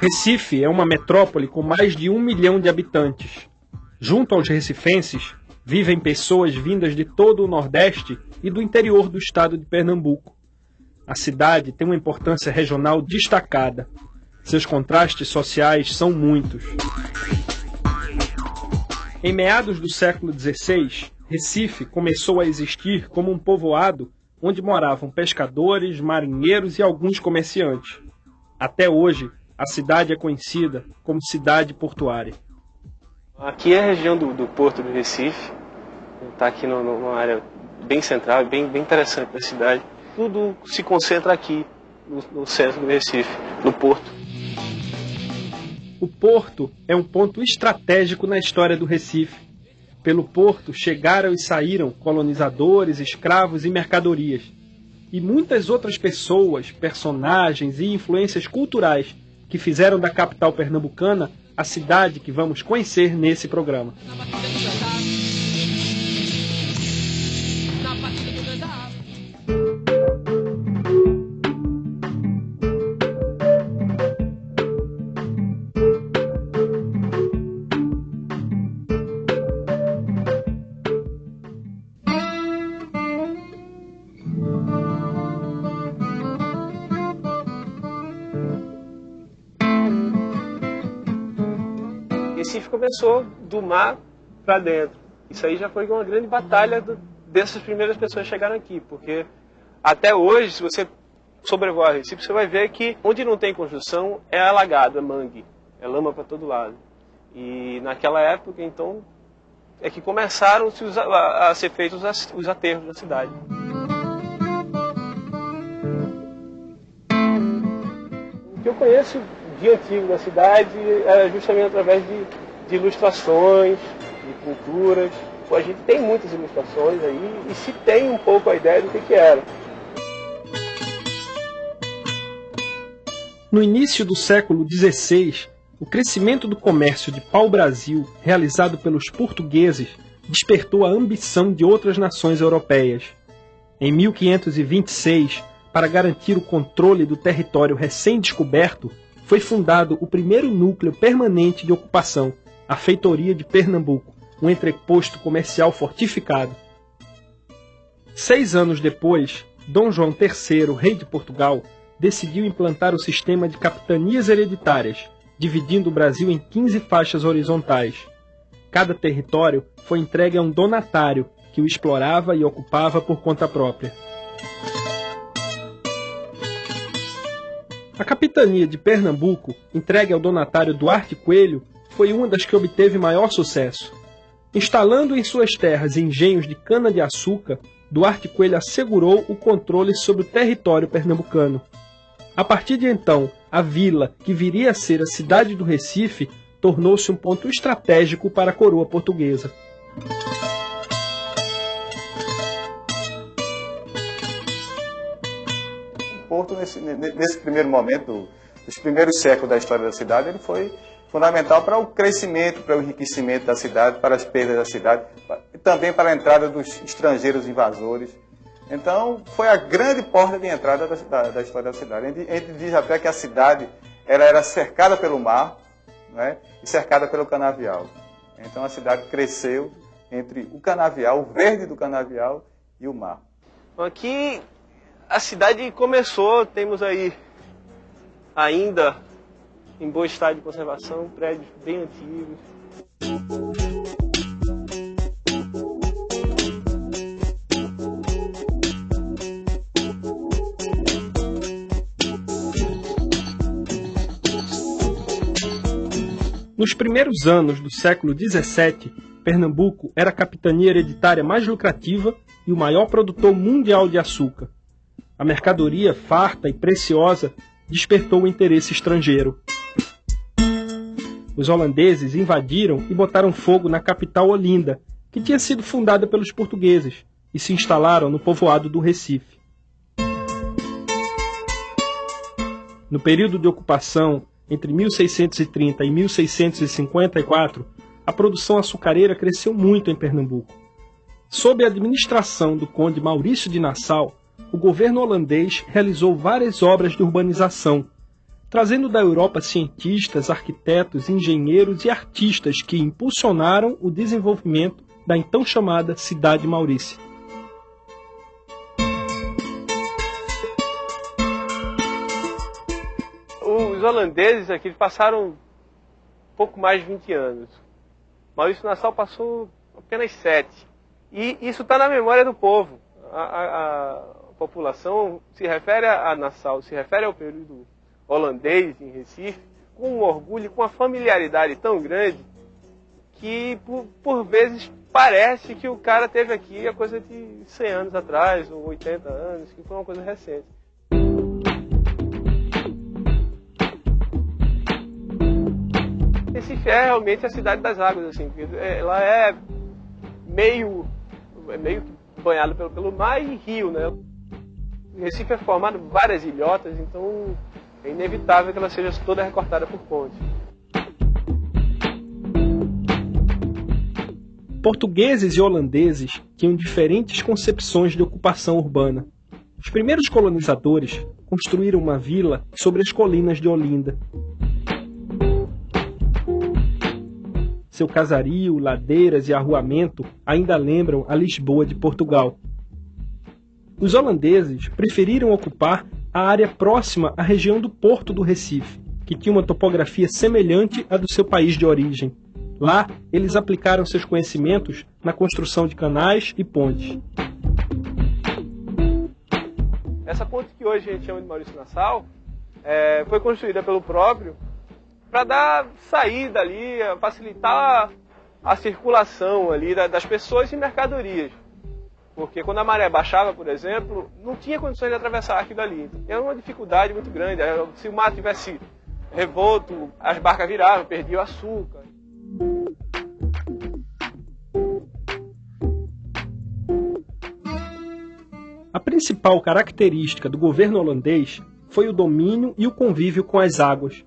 Recife é uma metrópole com mais de 1 milhão de habitantes. Junto aos recifenses, vivem pessoas vindas de todo o Nordeste e do interior do estado de Pernambuco. A cidade tem uma importância regional destacada. Seus contrastes sociais são muitos. Em meados do século XVI, Recife começou a existir como um povoado onde moravam pescadores, marinheiros e alguns comerciantes. Até hoje, a cidade é conhecida como cidade portuária. Aqui é a região do Porto do Recife. Está aqui numa área bem central, bem interessante da cidade. Tudo se concentra aqui, no centro do Recife, no Porto. O Porto é um ponto estratégico na história do Recife. Pelo Porto chegaram e saíram colonizadores, escravos e mercadorias. E muitas outras pessoas, personagens e influências culturais que fizeram da capital pernambucana a cidade que vamos conhecer nesse programa. Recife começou do mar para dentro. Isso aí já foi uma grande batalha dessas primeiras pessoas que chegaram aqui, porque até hoje, se você sobrevoar Recife, você vai ver que onde não tem construção é alagado, é mangue, é lama para todo lado. E naquela época, então, é que começaram a ser feitos os aterros da cidade. O que eu conheço de antigo da cidade era justamente através de ilustrações, de pinturas. A gente tem muitas ilustrações aí e se tem um pouco a ideia do que era. No início do século XVI, o crescimento do comércio de pau-brasil, realizado pelos portugueses, despertou a ambição de outras nações europeias. Em 1526, para garantir o controle do território recém-descoberto, foi fundado o primeiro núcleo permanente de ocupação, a Feitoria de Pernambuco, um entreposto comercial fortificado. 6 anos depois, Dom João III, rei de Portugal, decidiu implantar o sistema de capitanias hereditárias, dividindo o Brasil em 15 faixas horizontais. Cada território foi entregue a um donatário, que o explorava e ocupava por conta própria. A capitania de Pernambuco, entregue ao donatário Duarte Coelho, foi uma das que obteve maior sucesso. Instalando em suas terras engenhos de cana-de-açúcar, Duarte Coelho assegurou o controle sobre o território pernambucano. A partir de então, a vila, que viria a ser a cidade do Recife, tornou-se um ponto estratégico para a coroa portuguesa. O Porto, nesse primeiro momento, nos primeiros séculos da história da cidade, ele foi fundamental para o crescimento, para o enriquecimento da cidade, para as perdas da cidade, e também para a entrada dos estrangeiros invasores. Então, foi a grande porta de entrada da história da cidade. A gente diz até que a cidade era cercada pelo mar, né, e cercada pelo canavial. Então, a cidade cresceu entre o canavial, o verde do canavial e o mar. Aqui, a cidade começou, temos aí ainda em bom estado de conservação, prédios bem antigos. Nos primeiros anos do século XVII, Pernambuco era a capitania hereditária mais lucrativa e o maior produtor mundial de açúcar. A mercadoria, farta e preciosa, despertou o interesse estrangeiro. Os holandeses invadiram e botaram fogo na capital Olinda, que tinha sido fundada pelos portugueses, e se instalaram no povoado do Recife. No período de ocupação, entre 1630 e 1654, a produção açucareira cresceu muito em Pernambuco. Sob a administração do conde Maurício de Nassau, o governo holandês realizou várias obras de urbanização, trazendo da Europa cientistas, arquitetos, engenheiros e artistas que impulsionaram o desenvolvimento da então chamada Cidade Maurícia. Os holandeses aqui passaram pouco mais de 20 anos. Maurício Nassau passou apenas 7. E isso está na memória do povo. A população se refere a Nassau, se refere ao período holandês em Recife, com um orgulho, com uma familiaridade tão grande que, por vezes, parece que o cara teve aqui a coisa de 100 anos atrás, ou 80 anos, que foi uma coisa recente. Recife é realmente a cidade das águas, assim, porque ela é meio que banhada pelo mar e rio, né? Recife é formado por várias ilhotas, então é inevitável que ela seja toda recortada por pontes. Portugueses e holandeses tinham diferentes concepções de ocupação urbana. Os primeiros colonizadores construíram uma vila sobre as colinas de Olinda. Seu casario, ladeiras e arruamento ainda lembram a Lisboa de Portugal. Os holandeses preferiram ocupar a área próxima à região do Porto do Recife, que tinha uma topografia semelhante à do seu país de origem. Lá, eles aplicaram seus conhecimentos na construção de canais e pontes. Essa ponte que hoje a gente chama de Maurício Nassau foi construída pelo próprio para dar saída ali, facilitar a circulação ali das pessoas e mercadorias. Porque quando a maré baixava, por exemplo, não tinha condições de atravessar aquilo ali. Era uma dificuldade muito grande. Se o mar tivesse revolto, as barcas viravam, perdiam açúcar. A principal característica do governo holandês foi o domínio e o convívio com as águas.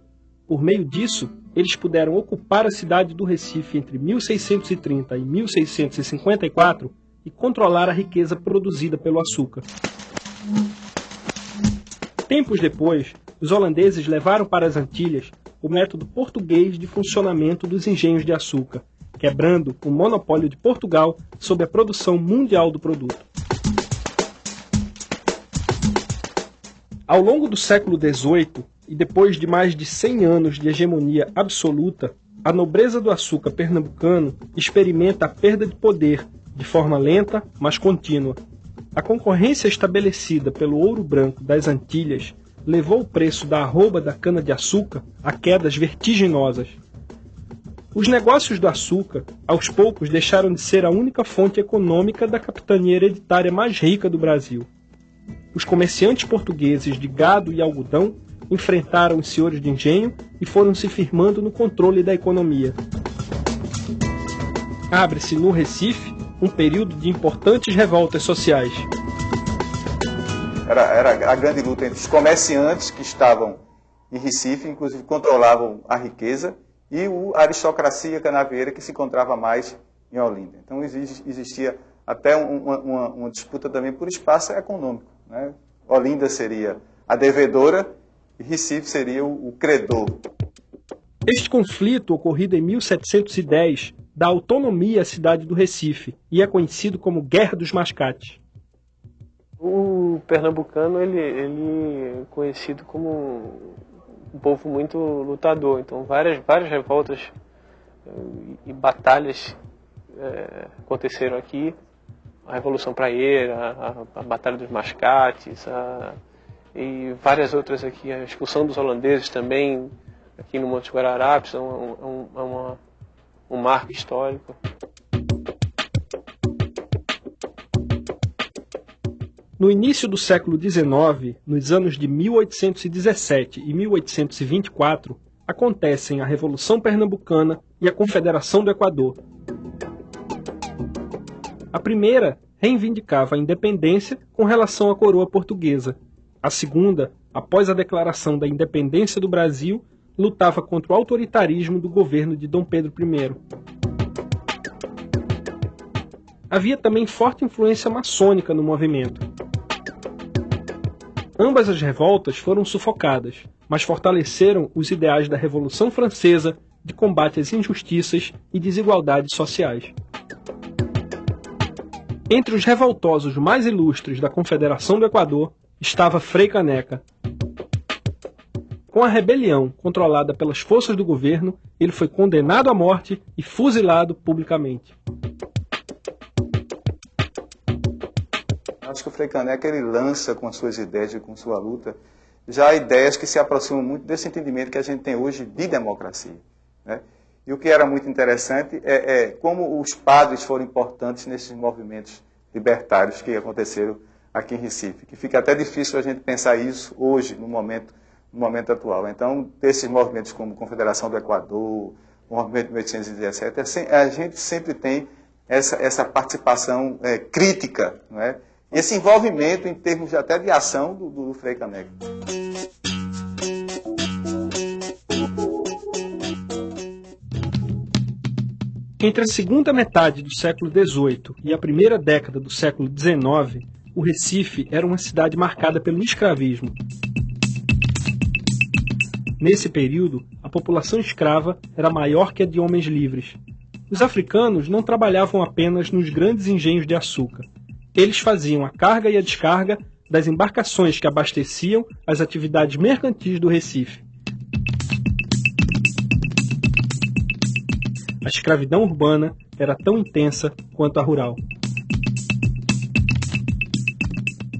Por meio disso, eles puderam ocupar a cidade do Recife entre 1630 e 1654 e controlar a riqueza produzida pelo açúcar. Tempos depois, os holandeses levaram para as Antilhas o método português de funcionamento dos engenhos de açúcar, quebrando o monopólio de Portugal sobre a produção mundial do produto. Ao longo do século XVIII, e depois de mais de 100 anos de hegemonia absoluta, a nobreza do açúcar pernambucano experimenta a perda de poder de forma lenta, mas contínua. A concorrência estabelecida pelo ouro branco das Antilhas levou o preço da arroba da cana-de-açúcar a quedas vertiginosas. Os negócios do açúcar, aos poucos, deixaram de ser a única fonte econômica da capitania hereditária mais rica do Brasil. Os comerciantes portugueses de gado e algodão enfrentaram os senhores de engenho e foram se firmando no controle da economia. Abre-se no Recife um período de importantes revoltas sociais. Era a grande luta entre os comerciantes que estavam em Recife, inclusive controlavam a riqueza, e a aristocracia canavieira que se encontrava mais em Olinda. Então existia até uma disputa também por espaço econômico, né? Olinda seria a devedora e Recife seria o credor. Este conflito, ocorrido em 1710, dá autonomia à cidade do Recife e é conhecido como Guerra dos Mascates. O pernambucano ele é conhecido como um povo muito lutador, então várias revoltas e batalhas aconteceram aqui. A Revolução Praieira, a Batalha dos Mascates, e várias outras aqui, a expulsão dos holandeses também, aqui no Monte Guararapes, é um marco histórico. No início do século XIX, nos anos de 1817 e 1824, acontecem a Revolução Pernambucana e a Confederação do Equador. A primeira reivindicava a independência com relação à coroa portuguesa. A segunda, após a declaração da independência do Brasil, lutava contra o autoritarismo do governo de Dom Pedro I. Havia também forte influência maçônica no movimento. Ambas as revoltas foram sufocadas, mas fortaleceram os ideais da Revolução Francesa de combate às injustiças e desigualdades sociais. Entre os revoltosos mais ilustres da Confederação do Equador estava Frei Caneca. Com a rebelião controlada pelas forças do governo, ele foi condenado à morte e fuzilado publicamente. Acho que o Frei Caneca ele lança com as suas ideias e com sua luta já ideias que se aproximam muito desse entendimento que a gente tem hoje de democracia, né? E o que era muito interessante é como os padres foram importantes nesses movimentos libertários que aconteceram aqui em Recife, que fica até difícil a gente pensar isso hoje, no momento atual. Então, desses movimentos como Confederação do Equador, o movimento de 1817, a gente sempre tem essa participação crítica, não é? Esse envolvimento em termos até de ação do Frei Caneca. Entre a segunda metade do século XVIII e a primeira década do século XIX, o Recife era uma cidade marcada pelo escravismo. Nesse período, a população escrava era maior que a de homens livres. Os africanos não trabalhavam apenas nos grandes engenhos de açúcar. Eles faziam a carga e a descarga das embarcações que abasteciam as atividades mercantis do Recife. A escravidão urbana era tão intensa quanto a rural.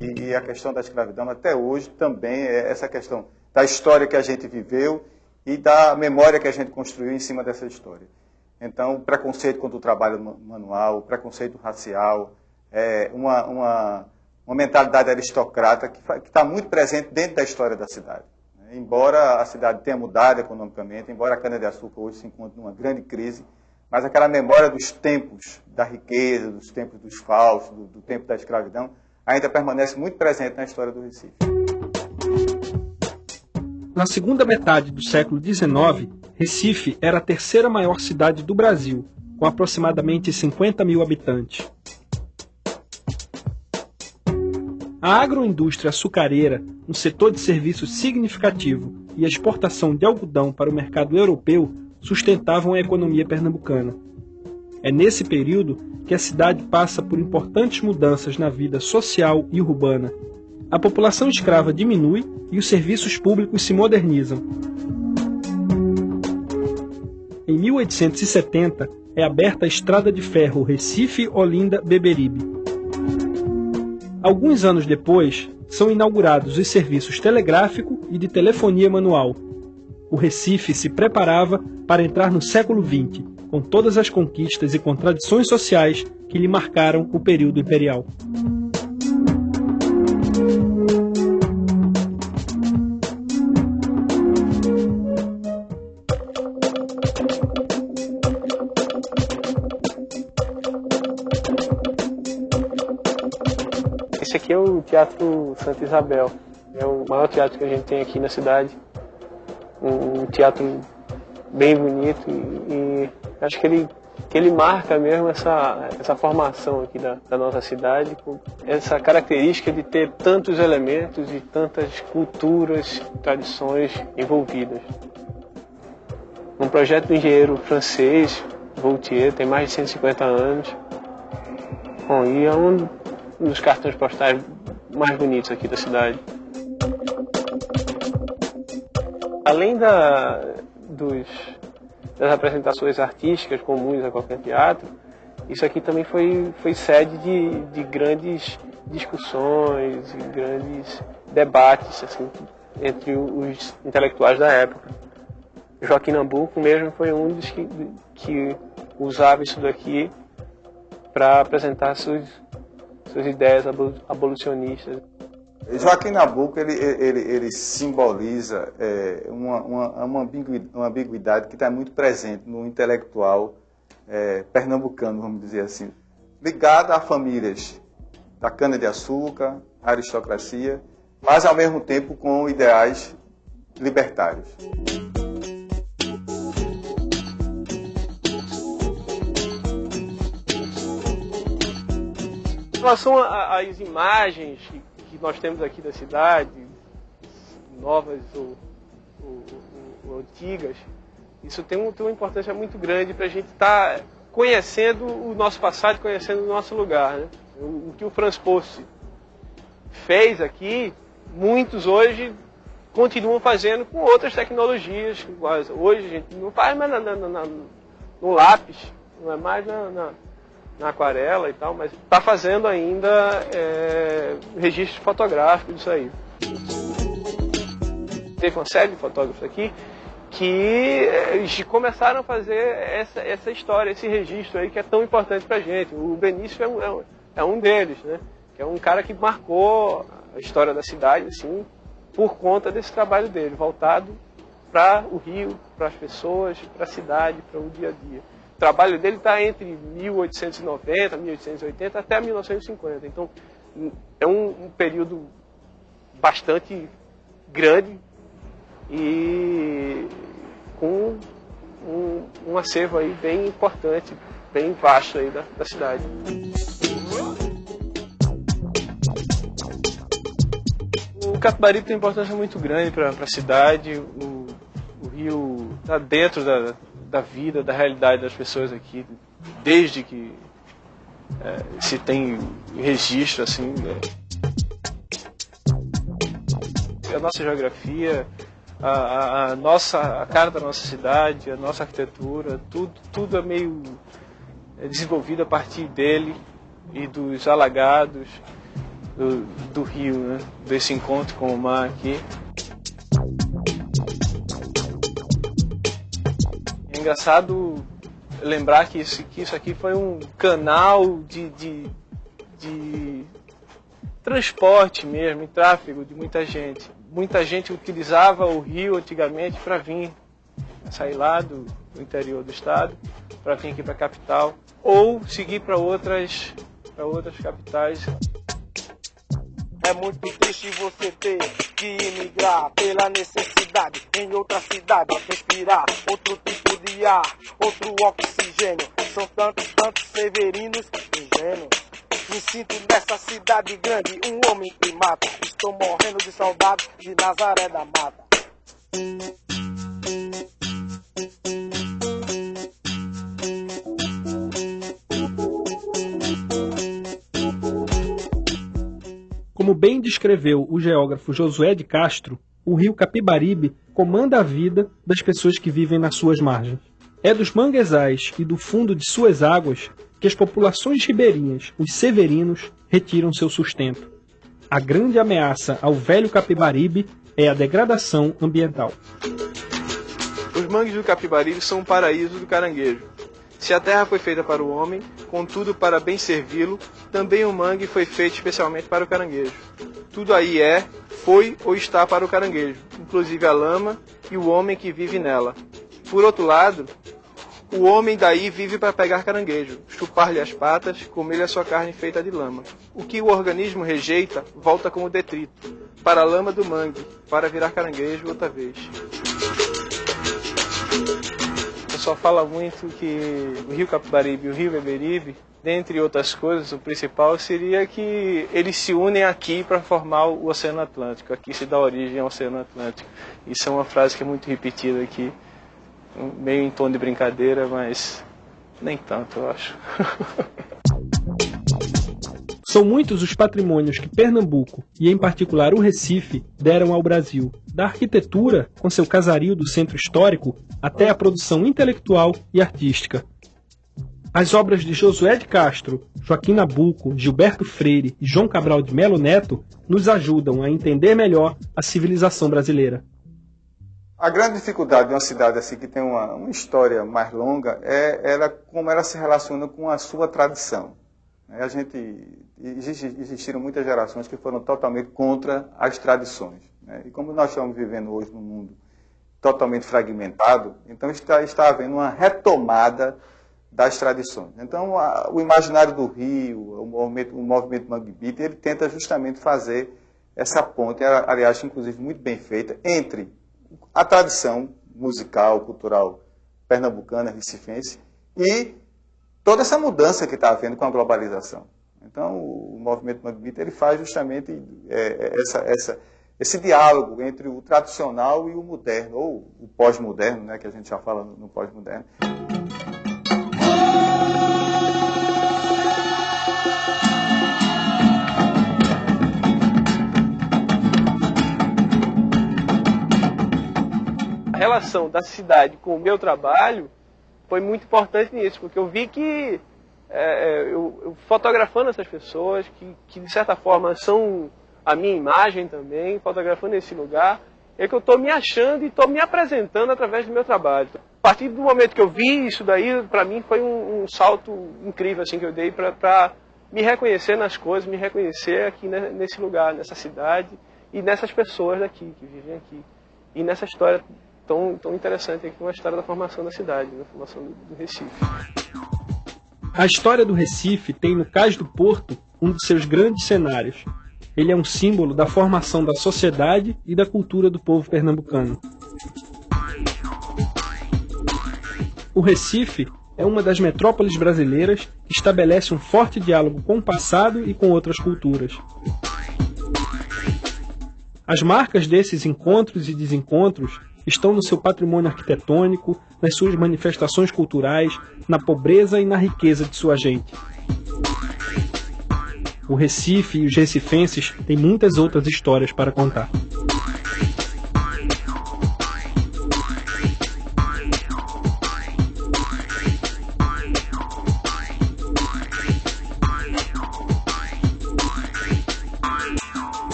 E a questão da escravidão até hoje também é essa questão da história que a gente viveu e da memória que a gente construiu em cima dessa história. Então, o preconceito contra o trabalho manual, o preconceito racial, uma mentalidade aristocrata que está muito presente dentro da história da cidade. Embora a cidade tenha mudado economicamente, embora a cana-de-açúcar hoje se encontre numa grande crise, mas aquela memória dos tempos da riqueza, dos tempos dos falsos, do tempo da escravidão, ainda permanece muito presente na história do Recife. Na segunda metade do século XIX, Recife era a terceira maior cidade do Brasil, com aproximadamente 50 mil habitantes. A agroindústria açucareira, um setor de serviços significativo, e a exportação de algodão para o mercado europeu sustentavam a economia pernambucana. É nesse período que a cidade passa por importantes mudanças na vida social e urbana. A população escrava diminui e os serviços públicos se modernizam. Em 1870, é aberta a estrada de ferro Recife-Olinda-Beberibe. Alguns anos depois, são inaugurados os serviços telegráfico e de telefonia manual. O Recife se preparava para entrar no século XX, com todas as conquistas e contradições sociais que lhe marcaram o período imperial. Esse aqui é o Teatro Santa Isabel. É o maior teatro que a gente tem aqui na cidade. Um teatro bem bonito e acho que ele marca mesmo essa formação aqui da nossa cidade, com essa característica de ter tantos elementos e tantas culturas, tradições envolvidas. Um projeto do engenheiro francês, Voltier, tem mais de 150 anos. Bom, e é um dos cartões postais mais bonitos aqui da cidade. Além das apresentações artísticas comuns a qualquer teatro, isso aqui também foi sede de grandes discussões e grandes debates assim, entre os intelectuais da época. Joaquim Nabuco mesmo foi um dos que usava isso daqui para apresentar suas ideias abolicionistas. Joaquim Nabuco ele simboliza uma ambiguidade que está muito presente no intelectual pernambucano, vamos dizer assim, ligado a famílias da cana-de-açúcar, aristocracia, mas ao mesmo tempo com ideais libertários. Em relação às imagens que nós temos aqui da cidade, novas ou antigas, isso tem uma importância muito grande para a gente estar conhecendo o nosso passado, conhecendo o nosso lugar, né? O que o Franz Post fez aqui, muitos hoje continuam fazendo com outras tecnologias. Hoje a gente não faz mais no lápis, não é mais na aquarela e tal, mas está fazendo ainda registro fotográfico disso aí. Teve uma série de fotógrafos aqui que começaram a fazer essa história, esse registro aí que é tão importante para a gente. O Benício é um deles, né? Que é um cara que marcou a história da cidade, assim, por conta desse trabalho dele, voltado para o Rio, para as pessoas, para a cidade, para o dia a dia. O trabalho dele está entre 1890, 1880 até 1950. Então, é um período bastante grande e com um acervo aí bem importante, bem vasto aí da cidade. O Capibaribe tem uma importância muito grande para a cidade. O Rio está dentro da vida, da realidade das pessoas aqui, desde que se tem registro, assim. A nossa geografia, a cara da nossa cidade, a nossa arquitetura, tudo é meio desenvolvido a partir dele e dos alagados do rio, né? Desse encontro com o mar aqui. É engraçado lembrar que isso aqui foi um canal de transporte mesmo, tráfego de muita gente. Muita gente utilizava o rio antigamente para vir, sair lá do interior do estado, para vir aqui para a capital, ou seguir para outras capitais. É muito triste você ter que emigrar pela necessidade em outra cidade, respirar outro tipo de ar, outro oxigênio. São tantos severinos ingênuos. Me sinto nessa cidade grande, um homem que mata. Estou morrendo de saudade de Nazaré da Mata. Como bem descreveu o geógrafo Josué de Castro, o rio Capibaribe comanda a vida das pessoas que vivem nas suas margens. É dos manguezais e do fundo de suas águas que as populações ribeirinhas, os severinos, retiram seu sustento. A grande ameaça ao velho Capibaribe é a degradação ambiental. Os mangues do Capibaribe são um paraíso do caranguejo. Se a terra foi feita para o homem, contudo para bem servi-lo, também o mangue foi feito especialmente para o caranguejo. Tudo aí foi ou está para o caranguejo, inclusive a lama e o homem que vive nela. Por outro lado, o homem daí vive para pegar caranguejo, chupar-lhe as patas, comer-lhe a sua carne feita de lama. O que o organismo rejeita, volta como detrito, para a lama do mangue, para virar caranguejo outra vez. O pessoal fala muito que o rio Capibaribe e o rio Beberibe, dentre outras coisas, o principal seria que eles se unem aqui para formar o Oceano Atlântico. Aqui se dá origem ao Oceano Atlântico. Isso é uma frase que é muito repetida aqui, meio em tom de brincadeira, mas nem tanto, eu acho. São muitos os patrimônios que Pernambuco, e em particular o Recife, deram ao Brasil. Da arquitetura, com seu casario do centro histórico, até a produção intelectual e artística. As obras de Josué de Castro, Joaquim Nabuco, Gilberto Freire e João Cabral de Melo Neto nos ajudam a entender melhor a civilização brasileira. A grande dificuldade de uma cidade assim que tem uma história mais longa é como ela se relaciona com a sua tradição. Existiram muitas gerações que foram totalmente contra as tradições. E como nós estamos vivendo hoje num mundo totalmente fragmentado, então está havendo uma retomada das tradições. Então, o imaginário do Rio, o movimento Mangue Beat, ele tenta justamente fazer essa ponte, aliás, inclusive muito bem feita, entre a tradição musical, cultural pernambucana, recifense, e toda essa mudança que está havendo com a globalização. Então, o movimento Mangue Beat, ele faz justamente esse diálogo entre o tradicional e o moderno, ou o pós-moderno, né, que a gente já fala no pós-moderno. A relação da cidade com o meu trabalho foi muito importante nisso, porque eu vi que eu fotografando essas pessoas, que de certa forma são a minha imagem também, fotografando esse lugar, é que eu estou me achando e estou me apresentando através do meu trabalho. A partir do momento que eu vi isso daí, para mim foi um salto incrível assim, que eu dei para me reconhecer nas coisas, me reconhecer aqui nesse lugar, nessa cidade e nessas pessoas daqui, que vivem aqui. E nessa história tão interessante aqui, uma história da formação da cidade, da formação do Recife. A história do Recife tem no Cais do Porto um de seus grandes cenários. Ele é um símbolo da formação da sociedade e da cultura do povo pernambucano. O Recife é uma das metrópoles brasileiras que estabelece um forte diálogo com o passado e com outras culturas. As marcas desses encontros e desencontros estão no seu patrimônio arquitetônico, nas suas manifestações culturais, na pobreza e na riqueza de sua gente. O Recife e os recifenses têm muitas outras histórias para contar.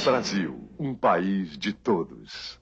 Brasil, um país de todos.